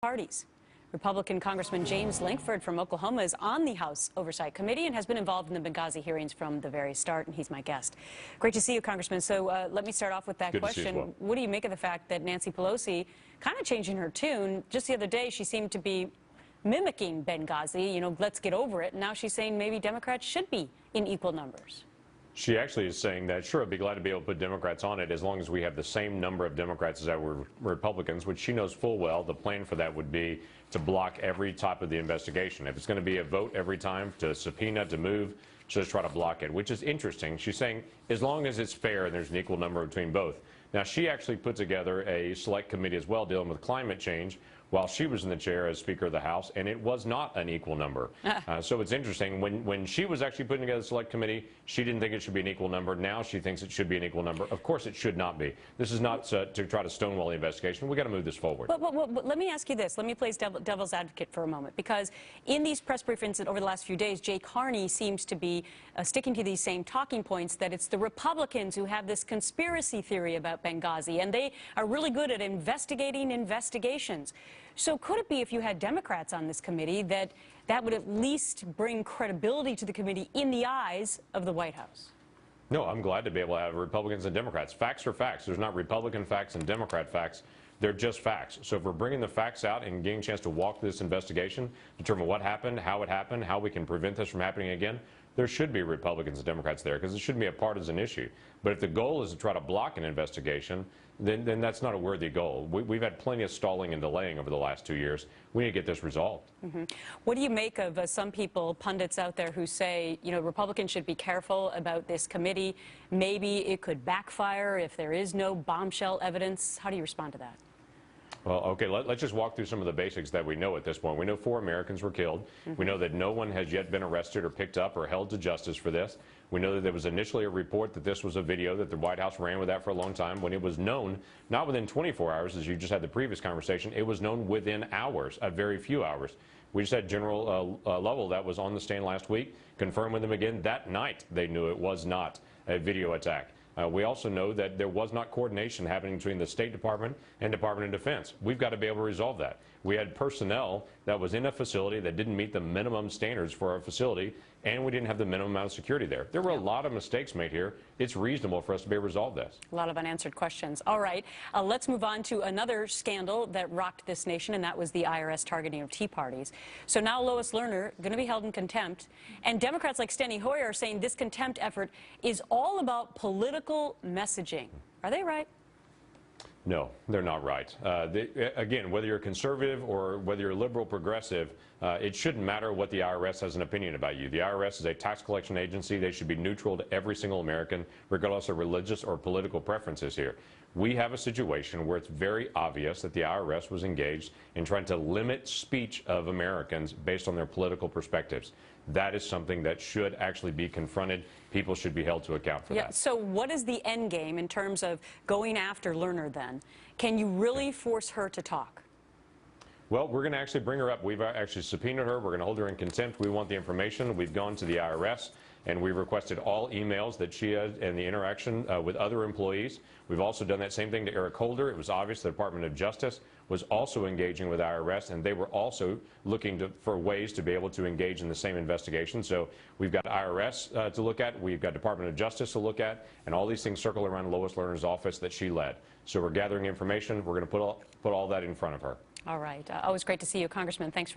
parties. Republican Congressman James Lankford from Oklahoma is on the House Oversight Committee and has been involved in the Benghazi hearings from the very start, and he's my guest. Great to see you, Congressman. So let me start off with that question. Well. What do you make of the fact that Nancy Pelosi kind of changing her tune? Just the other day, she seemed to be mimicking Benghazi, you know, let's get over it. And now she's saying maybe Democrats should be in equal numbers. She actually is saying that, sure, I'd be glad to be able to put Democrats on it as long as we have the same number of Democrats as that were Republicans, which she knows full well the plan for that would be to block every type of the investigation. If it's going to be a vote every time to subpoena, to move, she'll just try to block it, which is interesting. She's saying as long as it's fair and there's an equal number between both. Now, she actually put together a select committee as well dealing with climate change while she was in the chair as Speaker of the House, and it was not an equal number. So it's interesting. When she was actually putting together the select committee, she didn't think it should be an equal number. Now she thinks it should be an equal number. Of course it should not be. This is not to try to stonewall the investigation. We've got to move this forward. But let me ask you this. Let me play devil's advocate for a moment, because in these press briefings over the last few days, Jay Carney seems to be sticking to these same talking points, that it's the Republicans who have this conspiracy theory about Benghazi, and they are really good at investigating investigations. So could it be, if you had Democrats on this committee, that would at least bring credibility to the committee in the eyes of the White House? No, I'm glad to be able to have Republicans and Democrats. Facts are facts. There's not Republican facts and Democrat facts. They're just facts. So if we're bringing the facts out and getting a chance to walk this investigation, determine what happened, how we can prevent this from happening again, there should be Republicans and Democrats there, because it shouldn't be a partisan issue. But if the goal is to try to block an investigation, then that's not a worthy goal. We've had plenty of stalling and delaying over the last 2 years. We need to get this resolved. What do you make of some people, pundits out there, who say, you know, Republicans should be careful about this committee? Maybe it could backfire if there is no bombshell evidence. How do you respond to that? Well, okay, let's just walk through some of the basics that we know at this point. We know 4 Americans were killed. We know that no one has yet been arrested or picked up or held to justice for this. We know that there was initially a report that this was a video, that the White House ran with that for a long time, when it was known, not within 24 hours, as you just had the previous conversation, it was known within hours, a very few hours. We just had General Lovell that was on the stand last week, confirmed with them again that night they knew it was not a video attack. We also know that there was not coordination happening between the State Department and Department of Defense. We've got to be able to resolve that. We had personnel that was in a facility that didn't meet the minimum standards for our facility, and we didn't have the minimum amount of security there. There were a lot of mistakes made here. It's reasonable for us to be able to resolve this. A lot of unanswered questions. All right, let's move on to another scandal that rocked this nation, and that was the IRS targeting of Tea Parties. So now Lois Lerner going to be held in contempt, and Democrats like Steny Hoyer are saying this contempt effort is all about political messaging. Are they right? No, they're not right. Again, whether you're conservative or whether you're liberal progressive, it shouldn't matter what the IRS has an opinion about you. The IRS is a tax collection agency. They should be neutral to every single American, regardless of religious or political preferences here. We have a situation where it's very obvious that the IRS was engaged in trying to limit speech of Americans based on their political perspectives. That is something that should actually be confronted. People should be held to account for that. So what is the end game in terms of going after Lerner then? Can you really force her to talk? Well, we're going to actually bring her up. We've actually subpoenaed her. We're going to hold her in contempt. We want the information. We've gone to the IRS, and we've requested all emails that she had and the interaction with other employees. We've also done that same thing to Eric Holder. It was obvious the Department of Justice was also engaging with IRS, and they were also looking for ways to be able to engage in the same investigation. So we've got IRS to look at, we've got Department of Justice to look at, and all these things circle around Lois Lerner's office that she led. So we're gathering information. We're going to put all that in front of her. All right. Always great to see you, Congressman. Thanks for